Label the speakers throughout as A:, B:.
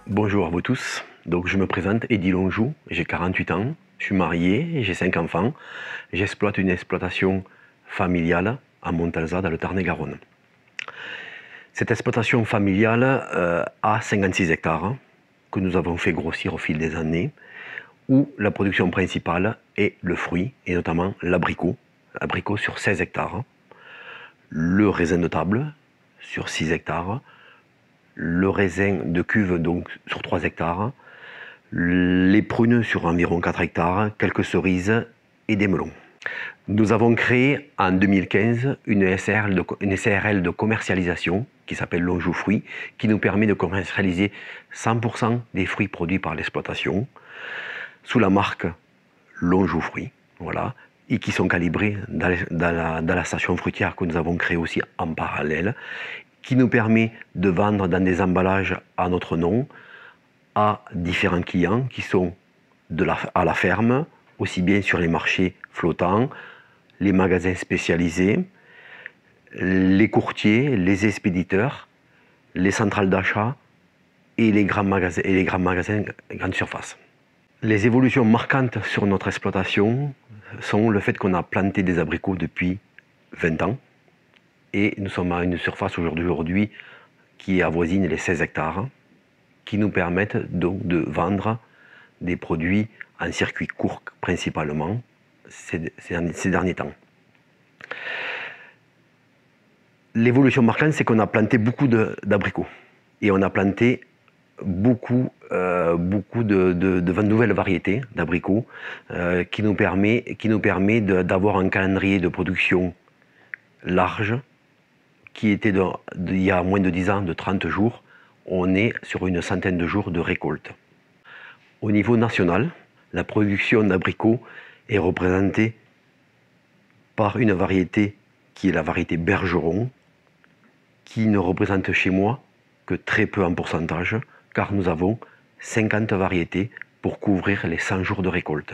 A: Bonjour à vous tous, donc je me présente Eddy Lonjou, j'ai 48 ans, je suis marié, j'ai 5 enfants, j'exploite une exploitation familiale à Montalzat dans le Tarn-et-Garonne. Cette exploitation familiale a 56 hectares que nous avons fait grossir au fil des années, où la production principale est le fruit et notamment l'abricot sur 16 hectares, le raisin de table sur 6 hectares, le raisin de cuve donc sur 3 hectares, les prunes sur environ 4 hectares, quelques cerises et des melons. Nous avons créé en 2015 une SARL de commercialisation qui s'appelle Lonjou Fruits, qui nous permet de commercialiser 100% des fruits produits par l'exploitation sous la marque Lonjou Fruits, voilà, et qui sont calibrés dans la station fruitière que nous avons créée aussi en parallèle, qui nous permet de vendre dans des emballages à notre nom à différents clients qui sont à la ferme, aussi bien sur les marchés flottants, les magasins spécialisés, les courtiers, les expéditeurs, les centrales d'achat et les grands magasins grande surface. Les évolutions marquantes sur notre exploitation sont le fait qu'on a planté des abricots depuis 20 ans et nous sommes à une surface aujourd'hui qui avoisine les 16 hectares, qui nous permettent donc de vendre des produits en circuit court principalement ces derniers temps. L'évolution marquante, c'est qu'on a planté beaucoup d'abricots et on a planté beaucoup de nouvelles variétés d'abricots qui nous permet d'avoir un calendrier de production large qui était il y a moins de 10 ans, de 30 jours. On est sur une centaine de jours de récolte. Au niveau national, la production d'abricots est représentée par une variété qui est la variété Bergeron, qui ne représente chez moi que très peu en pourcentage, car nous avons 50 variétés pour couvrir les 100 jours de récolte.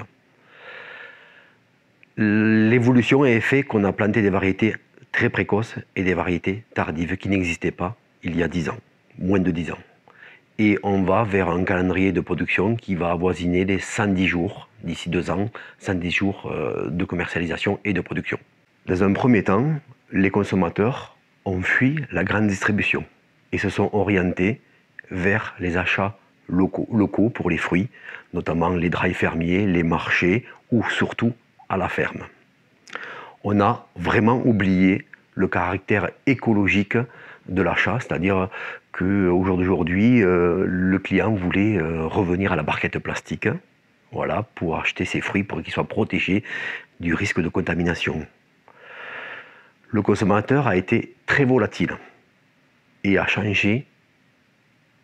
A: L'évolution est fait qu'on a planté des variétés très précoces et des variétés tardives qui n'existaient pas il y a 10 ans, moins de 10 ans. Et on va vers un calendrier de production qui va avoisiner les 110 jours, d'ici 2 ans, 110 jours de commercialisation et de production. Dans un premier temps, les consommateurs ont fui la grande distribution et se sont orientés vers les achats locaux pour les fruits, notamment les drives fermiers, les marchés ou surtout à la ferme. On a vraiment oublié le caractère écologique de l'achat, c'est-à-dire qu'aujourd'hui, le client voulait revenir à la barquette plastique, voilà, pour acheter ses fruits, pour qu'ils soient protégés du risque de contamination. Le consommateur a été très volatile et a changé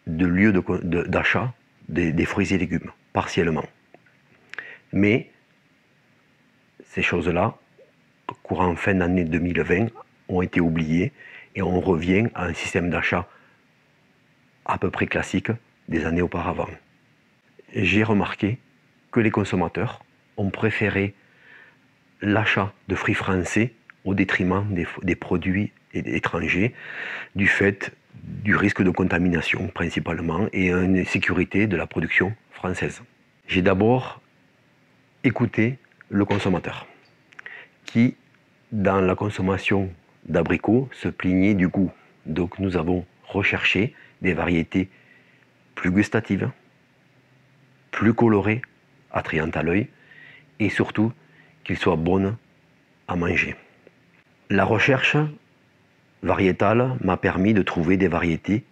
A: de lieu d'achat des fruits et légumes, partiellement. Mais ces choses-là, courant fin d'année 2020, ont été oubliées et on revient à un système d'achat à peu près classique des années auparavant. J'ai remarqué que les consommateurs ont préféré l'achat de fruits français au détriment des produits étrangers du fait du risque de contamination principalement et une sécurité de la production française. J'ai d'abord écouté le consommateur qui, dans la consommation d'abricots, se plaignait du goût. Donc nous avons recherché des variétés plus gustatives, plus colorées, attrayantes à l'œil et surtout qu'ils soient bonnes à manger. La recherche variétale m'a permis de trouver des variétés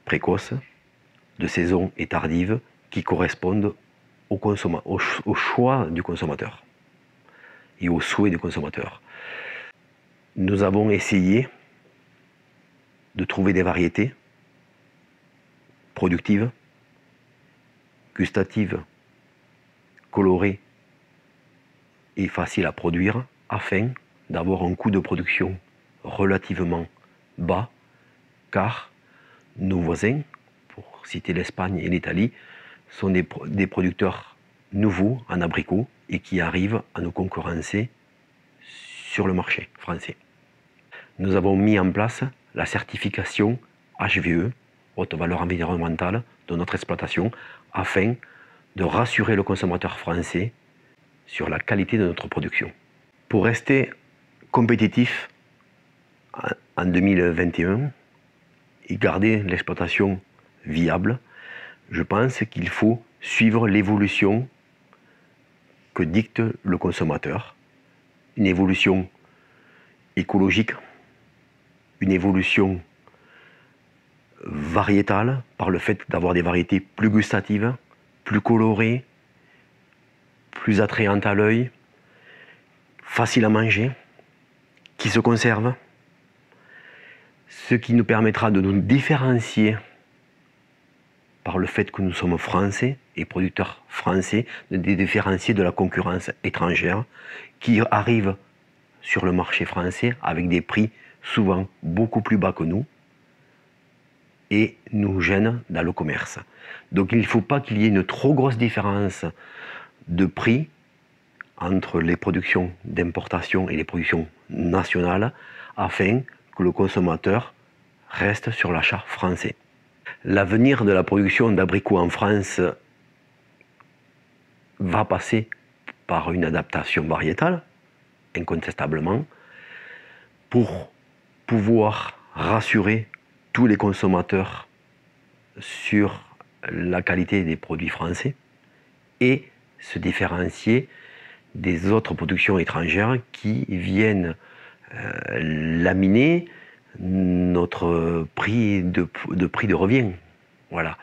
A: précoces, de saison et tardives qui correspondent au choix du consommateur et aux souhaits du consommateur. Nous avons essayé de trouver des variétés productives, gustatives, colorées et faciles à produire afin d'avoir un coût de production relativement bas, car nos voisins, pour citer l'Espagne et l'Italie, sont des producteurs nouveaux en abricots et qui arrivent à nous concurrencer sur le marché français. Nous avons mis en place la certification HVE haute valeur environnementale de notre exploitation afin de rassurer le consommateur français sur la qualité de notre production. Pour rester compétitif en 2021 et garder l'exploitation viable, je pense qu'il faut suivre l'évolution que dicte le consommateur. Une évolution écologique, une évolution variétale par le fait d'avoir des variétés plus gustatives, plus colorées, plus attrayantes à l'œil, faciles à manger, qui se conservent, ce qui nous permettra de nous différencier par le fait que nous sommes français et producteurs français, de nous différencier de la concurrence étrangère qui arrive sur le marché français avec des prix souvent beaucoup plus bas que nous et nous gêne dans le commerce. Donc il ne faut pas qu'il y ait une trop grosse différence de prix entre les productions d'importation et les productions nationales afin que le consommateur reste sur l'achat français. L'avenir de la production d'abricots en France va passer par une adaptation variétale, incontestablement, pour pouvoir rassurer tous les consommateurs sur la qualité des produits français et se différencier des autres productions étrangères qui viennent laminer notre prix de revient. Voilà.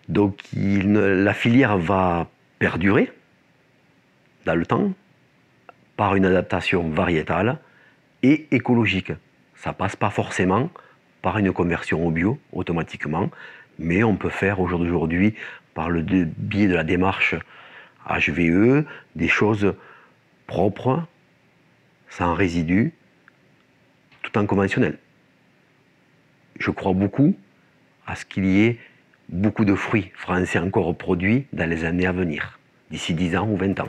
A: Donc la filière va perdurer dans le temps par une adaptation variétale et écologique. Ça ne passe pas forcément par une conversion au bio automatiquement, mais on peut faire aujourd'hui par le biais de la démarche HVE des choses propres, sans résidus, tout en conventionnel. Je crois beaucoup à ce qu'il y ait beaucoup de fruits français encore produits dans les années à venir, d'ici 10 ans ou 20 ans.